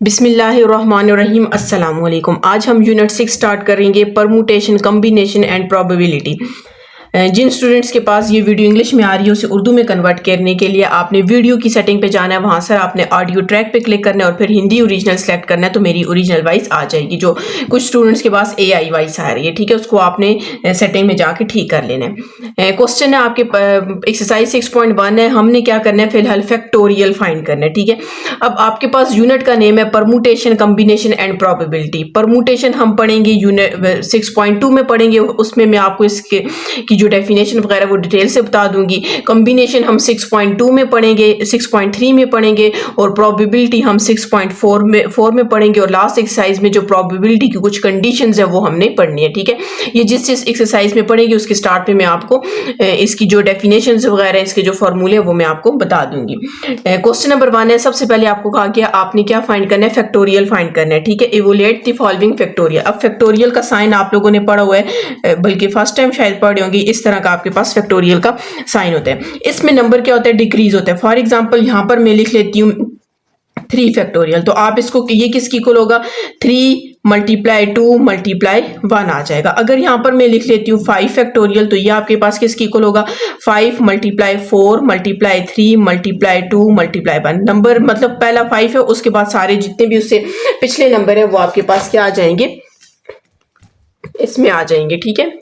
बिस्मिल्लाहिर्रहमानिर्रहीम अस्सलाम वालेकुम। आज हम यूनिट 6 स्टार्ट करेंगे परमुटेशन, कम्बिनेशन एंड प्रोबेबिलिटी। जिन स्टूडेंट्स के पास ये वीडियो इंग्लिश में आ रही है उसे उर्दू में कन्वर्ट करने के लिए आपने वीडियो की सेटिंग पे जाना है, वहाँ सर आपने ऑडियो ट्रैक पे क्लिक करना है और फिर हिंदी ओरिजिनल सेलेक्ट करना है तो मेरी ओरिजिनल वॉइस आ जाएगी। जो कुछ स्टूडेंट्स के पास AI वॉइस आ रही है, ठीक है, उसको आपने सेटिंग में जाके ठीक कर लेना है। क्वेश्चन है आपके एक्सरसाइज 6.1 है। हमने क्या करना है, फिलहाल फैक्टोरियल फाइंड करना है, ठीक है। अब आपके पास यूनिट का नेम है permutation, combination and probability. Permutation हम पढ़ेंगे यूनिट 6.2 में पढ़ेंगे, उसमें मैं आपको इसके की जो डेफिनेशन वगैरह वो डिटेल से बता दूंगी। कॉम्बिनेशन हम 6.2 में पढ़ेंगे, 6.3 में पढ़ेंगे और प्रोबेबिलिटी हम 6.4 में पढ़ेंगे। और लास्ट एक्सरसाइज में जो प्रोबेबिलिटी की कुछ कंडीशंस है वो हमने पढ़नी है, ठीक है। ये जिस एक्सरसाइज में पढ़ेंगे उसके स्टार्ट में मैं आपको इसकी जो डेफिनेशंस वगैरह, इसके जो फॉर्मूले वो मैं आपको बता दूंगी। क्वेश्चन नंबर 1 है। सबसे पहले आपको कहा गया आपने क्या फाइंड करना है, फैक्टोरियल फाइंड करना है, ठीक है। इवोल्यूएट द फॉलोइंग फैक्टोरियल। अब फैक्टोरियल का साइन आप लोगों ने पढ़ा हुआ है, बल्कि फर्स्ट टाइम शायद पढ़े होंगे। इस तरह का आपके पास फैक्टोरियल का साइन होता है। इसमें नंबर क्या होता है, डिक्रीज होता है। फॉर एग्जांपल यहां पर मैं लिख लेती हूँ 3 फैक्टोरियल, तो आप इसको ये किसकी इक्वल होगा, 3 मल्टीप्लाई 2 मल्टीप्लाई 1 आ जाएगा। अगर यहां पर मैं लिख लेती हूँ 5 फैक्टोरियल, तो ये आपके पास किसकी इक्वल होगा, 5 multiply 4 multiply 3 multiply 2 multiply 1। Number मतलब पहला 5 है, उसके बाद सारे जितने भी उससे पिछले नंबर है वो आपके पास क्या आ जाएंगे, इसमें आ जाएंगे, ठीक है।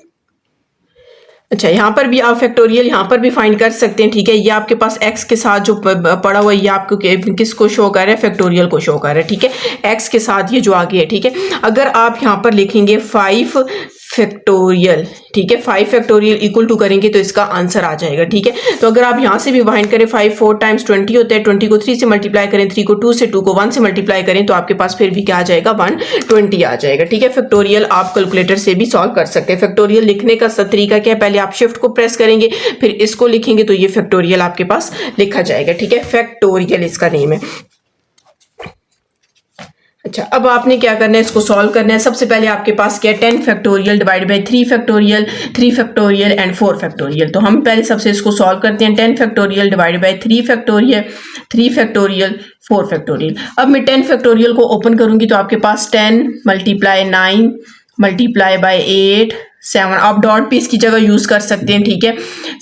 अच्छा, यहाँ पर भी आप फैक्टोरियल यहाँ पर भी फाइंड कर सकते हैं, ठीक है। ये आपके पास x के साथ जो पड़ा हुआ है ये आपको किसको शो कर रहा है, फैक्टोरियल को शो कर रहा है, ठीक है। x के साथ ये जो आगे है, ठीक है। अगर आप यहाँ पर लिखेंगे 5 फैक्टोरियल, ठीक है, 5 फैक्टोरियल इक्वल टू करेंगे तो इसका आंसर आ जाएगा, ठीक है। तो अगर आप यहाँ से भी फाइंड करें 5 4 टाइम्स 20 होता है, 20 को 3 से मल्टीप्लाई करें, 3 को 2 से, 2 को 1 से मल्टीप्लाई करें तो आपके पास फिर भी क्या आ जाएगा, 120 आ जाएगा, ठीक है। फैक्टोरियल आप कैलकुलेटर से भी सॉल्व कर सकते हैं। फैक्टोरियल लिखने का तरीका क्या है, पहले आप शिफ्ट को प्रेस करेंगे फिर इसको लिखेंगे तो ये फैक्टोरियल आपके पास लिखा जाएगा, ठीक है। फैक्टोरियल इसका नेम है। अच्छा, अब आपने क्या करना है, इसको सॉल्व करना है। सबसे पहले आपके पास क्या है, 10 factorial divide by 3 factorial, 3 factorial and 4 factorial. तो हम पहले सबसे इसको सॉल्व करते हैं। 10 factorial divide by 3 factorial, 3 factorial, 4 factorial. अब मैं 10 फैक्टोरियल को ओपन करूंगी तो आपके पास 10 मल्टीप्लाई 9 मल्टीप्लाई बाय 8 7, आप डॉट भी इसकी जगह यूज कर सकते हैं, ठीक है।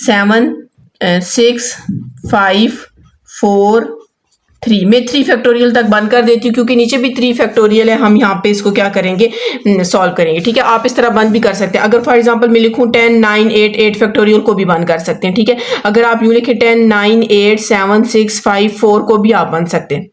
7 6 5 4 3, मैं 3 फैक्टोरियल तक बंद कर देती हूँ क्योंकि नीचे भी 3 फैक्टोरियल है। हम यहाँ पे इसको क्या करेंगे, सॉल्व करेंगे, ठीक है। आप इस तरह बंद भी कर सकते हैं। अगर फॉर एग्जांपल मैं लिखूँ 10 9 8 8 फैक्टोरियल को भी बंद कर सकते हैं, ठीक है। अगर आप यूँ लिखें 10 9 8 7 6 5 4 को भी आप बंद सकते हैं।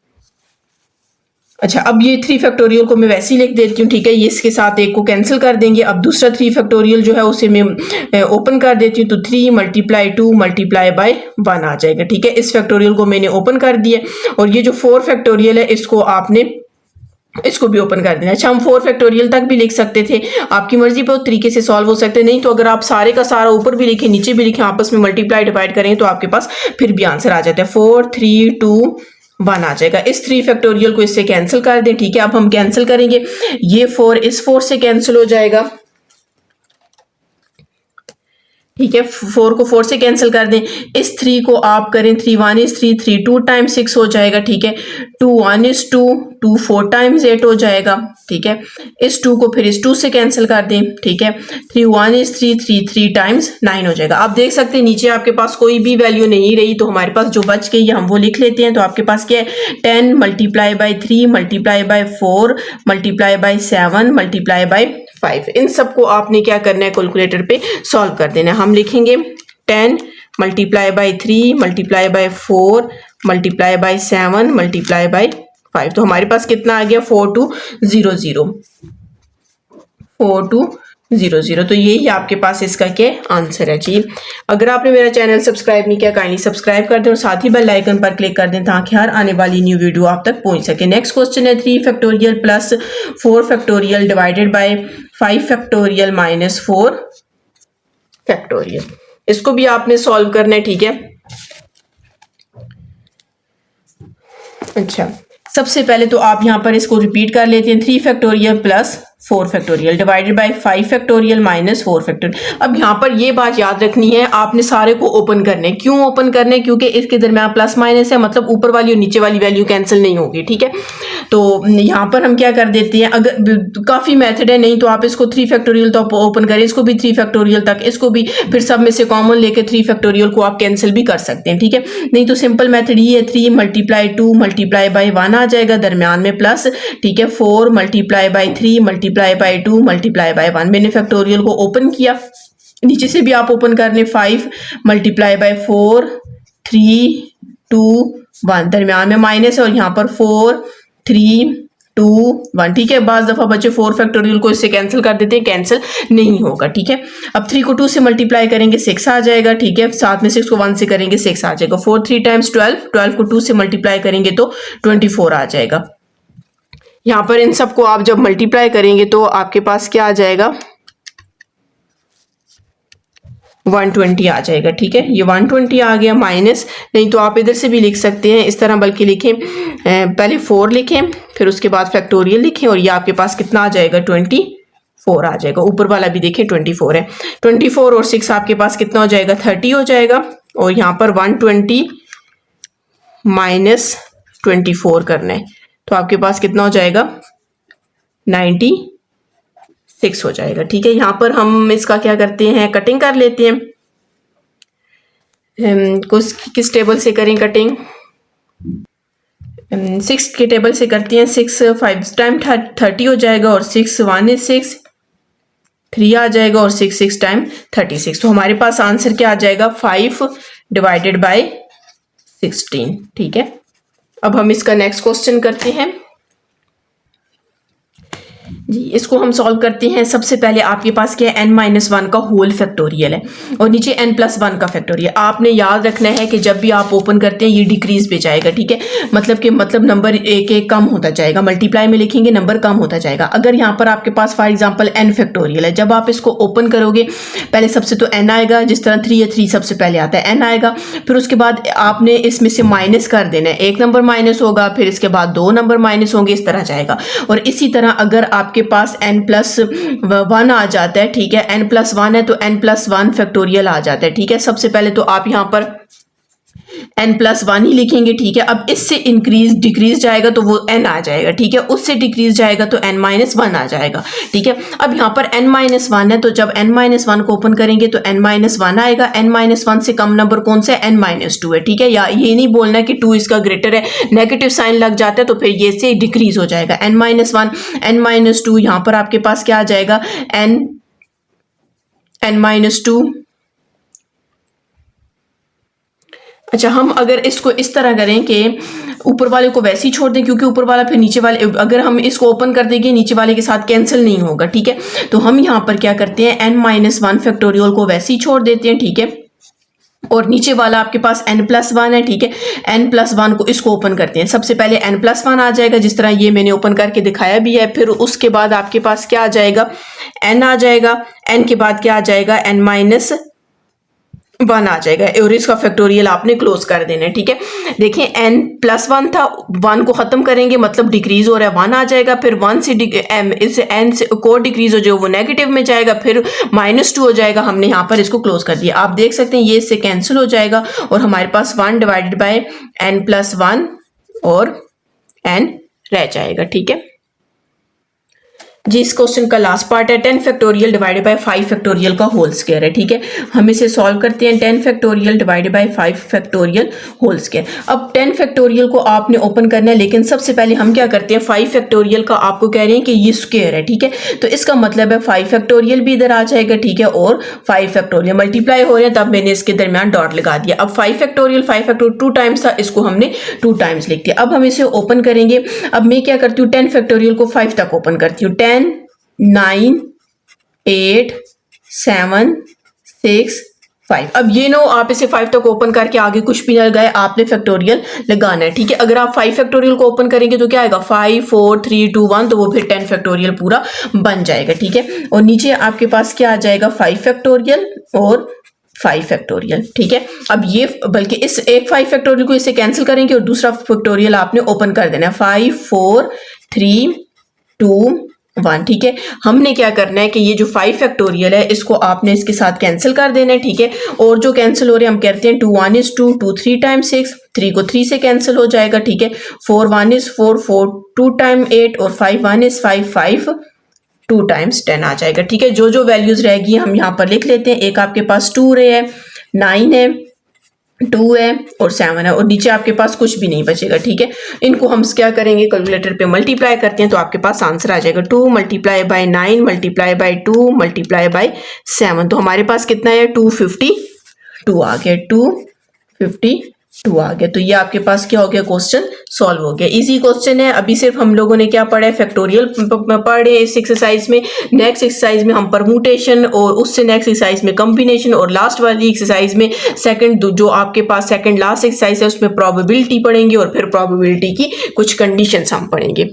अच्छा, अब ये 3 फैक्टोरियल को मैं वैसे ही लिख देती हूँ, ठीक है। ये इसके साथ एक को कैंसिल कर देंगे। अब दूसरा 3 फैक्टोरियल जो है उसे मैं ओपन कर देती हूँ तो 3 मल्टीप्लाई 2 मल्टीप्लाई बाय 1 आ जाएगा, ठीक है। इस फैक्टोरियल को मैंने ओपन कर दिया और ये जो 4 फैक्टोरियल है इसको आपने इसको भी ओपन कर देना। अच्छा, हम 4 फैक्टोरियल तक भी लिख सकते थे, आपकी मर्जी पे उस तरीके से सॉल्व हो सकते नहीं तो अगर आप सारे का सारा ऊपर भी लिखें नीचे भी लिखें, आपस में मल्टीप्लाई डिवाइड करें तो आपके पास फिर भी आंसर आ जाता है। 4 3 2 1 आ जाएगा। इस 3 फैक्टोरियल को इससे कैंसिल कर दें, ठीक है। अब हम कैंसिल करेंगे, ये 4 इस 4 से कैंसिल हो जाएगा, ठीक है। 4 को 4 से कैंसिल कर दें। इस 3 को आप करें 3 1 is 3 3 2 टाइम्स 6 हो जाएगा, ठीक है। 2 1 is 2 2 4 टाइम्स 8 हो जाएगा, ठीक है। इस 2 को फिर इस 2 से कैंसिल कर दें, ठीक है। 3 1 is 3 3 3 टाइम्स 9 हो जाएगा। आप देख सकते हैं नीचे आपके पास कोई भी वैल्यू नहीं रही तो हमारे पास जो बच गई हम वो लिख लेते हैं। तो आपके पास क्या है, 10 multiply by 3 multiply by 4 multiply by 7 multiply by 5। इन सबको आपने क्या करना है, कैलकुलेटर पे सॉल्व कर देना है। हम लिखेंगे 10 multiply by 3 multiply by 4 multiply by 7 multiply by 5। तो हमारे पास कितना आ गया, 4200 4200। तो यही आपके पास इसका क्या आंसर है जी। अगर आपने मेरा चैनल सब्सक्राइब नहीं किया काइंडली सब्सक्राइब कर दें और साथ ही बेल आइकन पर क्लिक कर दें ताकि हर आने वाली न्यू वीडियो आप तक पहुंच सके। नेक्स्ट क्वेश्चन है 3 factorial plus 4 factorial divided by 5 factorial minus 4 factorial. इसको भी आपने सॉल्व करना है, ठीक है। अच्छा, सबसे पहले तो आप यहाँ पर इसको रिपीट कर लेते हैं, 3 factorial plus 4 factorial divided by 5 factorial minus 4 factorial. अब यहाँ पर ये बात याद रखनी है, आपने सारे को ओपन करने। क्यों ओपन करने, क्योंकि इसके दरमियान प्लस माइनस है, मतलब ऊपर वाली और नीचे वाली वैल्यू कैंसिल नहीं होगी, ठीक है। तो यहाँ पर हम क्या कर देते हैं, अगर काफ़ी मेथड है, नहीं तो आप इसको 3 फैक्टोरियल तो ओपन करें, इसको भी 3 फैक्टोरियल तक, इसको भी, फिर सब में से कॉमन लेके 3 फैक्टोरियल को आप कैंसिल भी कर सकते हैं, ठीक है। नहीं तो सिंपल मेथड ये है, 3 मल्टीप्लाई 2 मल्टीप्लाई बाई 1 आ जाएगा, दरमियान में प्लस, ठीक है। 4 multiply by 3 multiply by 2 multiply by 1। मैंने फैक्टोरियल को ओपन किया, नीचे से भी आप ओपन कर लें। 5 मल्टीप्लाई बाई 4 3 2 1, दरमियान में माइनस है और यहाँ पर 4 3 2 1, ठीक है। बाज़ दफ़ा बच्चे 4 फैक्टोरियल को इससे कैंसिल कर देते हैं, कैंसिल नहीं होगा, ठीक है। अब 3 को 2 से मल्टीप्लाई करेंगे 6 आ जाएगा, ठीक है। साथ में 6 को 1 से करेंगे 6 आ जाएगा। 4 3 टाइम्स 12, 12 को 2 से मल्टीप्लाई करेंगे तो 24 आ जाएगा। यहाँ पर इन सबको आप जब मल्टीप्लाई करेंगे तो आपके पास क्या आ जाएगा, 120 आ जाएगा, ठीक है। ये 120 आ गया माइनस, नहीं तो आप इधर से भी लिख सकते हैं इस तरह, बल्कि लिखें, पहले 4 लिखें, फिर उसके बाद फैक्टोरियल लिखें, और ये आपके पास कितना आ जाएगा, 24 आ जाएगा। ऊपर वाला भी देखें 24 है, 24 और 6 आपके पास कितना हो जाएगा, 30 हो जाएगा। और यहाँ पर 120 माइनस 24 करना है, तो आपके पास कितना हो जाएगा, 96 हो जाएगा, ठीक है। यहाँ पर हम इसका क्या करते हैं, कटिंग कर लेते हैं। किस टेबल से करें कटिंग, 6 के टेबल से करते हैं। 6 5 टाइम 30 हो जाएगा, और 6 1 is 6 3 आ जाएगा, और 6 6 टाइम 36। तो हमारे पास आंसर क्या आ जाएगा, 5 डिवाइडेड बाय 16, ठीक है। अब हम इसका नेक्स्ट क्वेश्चन करते हैं जी। इसको हम सॉल्व करते हैं। सबसे पहले आपके पास क्या है, n-1 का होल फैक्टोरियल है, और नीचे n+1 का फैक्टोरियल। आपने याद रखना है कि जब भी आप ओपन करते हैं ये डिक्रीज पे जाएगा, ठीक है। मतलब नंबर एक एक कम होता जाएगा, मल्टीप्लाई में लिखेंगे नंबर कम होता जाएगा। अगर यहाँ पर आपके पास फॉर एग्जांपल n फैक्टोरियल है, जब आप इसको ओपन करोगे पहले सबसे तो n आएगा, जिस तरह 3 है 3 सबसे पहले आता है, n आएगा। फिर उसके बाद आपने इसमें से माइनस कर देना है, एक नंबर माइनस होगा, फिर इसके बाद 2 नंबर माइनस होंगे, इस तरह जाएगा। और इसी तरह अगर आपके पास n+1 आ जाता है, ठीक है, n+1 है तो n+1 फैक्टोरियल आ जाता है, ठीक है। सबसे पहले तो आप यहाँ पर n+1 ही लिखेंगे, ठीक है। अब इससे इंक्रीज डिक्रीज जाएगा तो वो n आ जाएगा, ठीक है। उससे डिक्रीज जाएगा तो n-1 आ जाएगा, ठीक है। अब यहाँ पर n-1 है, तो जब n-1 को ओपन करेंगे तो n-1 आएगा। n-1 से कम नंबर कौन सा है, n-2 है, ठीक है। या ये नहीं बोलना कि 2 इसका ग्रेटर है, नेगेटिव साइन लग जाता है तो फिर ये से डिक्रीज हो जाएगा। n-1 n-2, यहाँ पर आपके पास क्या आ जाएगा, n-2। अच्छा, हम अगर इसको इस तरह करें कि ऊपर वाले को वैसे ही छोड़ दें, क्योंकि ऊपर वाला फिर नीचे वाले, अगर हम इसको ओपन कर देंगे नीचे वाले के साथ कैंसिल नहीं होगा, ठीक है। तो हम यहाँ पर क्या करते हैं, n-1 फैक्टोरियल को वैसे ही छोड़ देते हैं, ठीक है। और नीचे वाला आपके पास n+1 है, ठीक है। n+1 को इसको ओपन करते हैं। सबसे पहले n+1 आ जाएगा, जिस तरह ये मैंने ओपन करके दिखाया भी है। फिर उसके बाद आपके पास क्या आ जाएगा, n आ जाएगा। n के बाद क्या आ जाएगा, n-1 आ जाएगा, और इसका फैक्टोरियल आपने क्लोज कर देना है, ठीक है। देखें n+1 था, 1 को खत्म करेंगे मतलब डिक्रीज हो रहा है, 1 आ जाएगा। फिर 1 से इससे n से को डिक्रीज हो जाए वो नेगेटिव में जाएगा, फिर -2 हो जाएगा। हमने यहाँ पर इसको क्लोज कर दिया। आप देख सकते हैं ये इससे कैंसिल हो जाएगा, और हमारे पास 1 डिवाइडेड बाय n+1 और n रह जाएगा, ठीक है जी। इस क्वेश्चन का लास्ट पार्ट है 10 फैक्टोरियल डिवाइडेड बाय 5 फैक्टोरियल का होल स्क्वायर है, ठीक है। हम इसे सॉल्व करते हैं। 10 factorial divided by 5 factorial whole square. अब 10 फैक्टोरियल को आपने ओपन करना है, लेकिन सबसे पहले हम क्या करते हैं, 5 फैक्टोरियल का आपको कह रहे हैं कि ये स्क्वायर है, ठीक है। तो इसका मतलब है 5 फैक्टोरियल भी इधर आ जाएगा, ठीक है, और 5 फैक्टोरियल मल्टीप्लाई हो रहे हैं, तब मैंने इसके दरमियान डॉट लगा दिया। अब 5 फैक्टोरियल 2 टाइम्स था, इसको हमने 2 टाइम्स लिख दिया। अब हम इसे ओपन करेंगे। अब मैं क्या करती हूँ, 10 फैक्टोरियल को 5 तक ओपन करती हूँ। 10 9 8 7 6 5। अब ये नो आप इसे 5 तक ओपन करके आगे कुछ भी ना लगाए, आपने फैक्टोरियल लगाना है, ठीक है। अगर आप 5 फैक्टोरियल को ओपन करेंगे तो क्या आएगा, 5 4 3 2 1, तो वो फिर 10 फैक्टोरियल पूरा बन जाएगा, ठीक है। और नीचे आपके पास क्या आ जाएगा, 5 फैक्टोरियल और 5 फैक्टोरियल, ठीक है। अब ये बल्कि इस एक 5 फैक्टोरियल को इसे कैंसिल करेंगे और दूसरा फैक्टोरियल आपने ओपन कर देना है। 5 4 3 2 1, ठीक है। हमने क्या करना है कि ये जो 5 फैक्टोरियल है इसको आपने इसके साथ कैंसिल कर देना है, ठीक है। और जो कैंसिल हो रहे हैं हम कहते हैं 2 1 is 2, 2 3 टाइम्स 6, 3 को 3 से कैंसिल हो जाएगा, ठीक है। 4 1 is 4, 4 2 टाइम 8 और 5 1 is 5, 5 2 टाइम्स 10 आ जाएगा, ठीक है। जो जो वैल्यूज रहेगी हम यहाँ पर लिख लेते हैं। एक आपके पास 2 रे है, 9 है, 2 है और 7 है और नीचे आपके पास कुछ भी नहीं बचेगा, ठीक है। इनको हम क्या करेंगे, कैलकुलेटर पे मल्टीप्लाई करते हैं तो आपके पास आंसर आ जाएगा 2 multiply by 9 multiply by 2 multiply by 7। तो हमारे पास कितना है, 252 आ गया, 252 आ गया। तो ये आपके पास क्या हो गया, क्वेश्चन सॉल्व हो गया। इजी क्वेश्चन है। अभी सिर्फ हम लोगों ने क्या पढ़ा है, फैक्टोरियल पढ़े इस एक्सरसाइज में। नेक्स्ट एक्सरसाइज में हम परमुटेशन और उससे नेक्स्ट एक्सरसाइज में कॉम्बिनेशन और लास्ट वाली एक्सरसाइज में सेकंड जो आपके पास सेकंड लास्ट एक्सरसाइज है उसमें प्रोबेबिलिटी पढ़ेंगे और फिर प्रोबेबिलिटी की कुछ कंडीशंस हम पढ़ेंगे।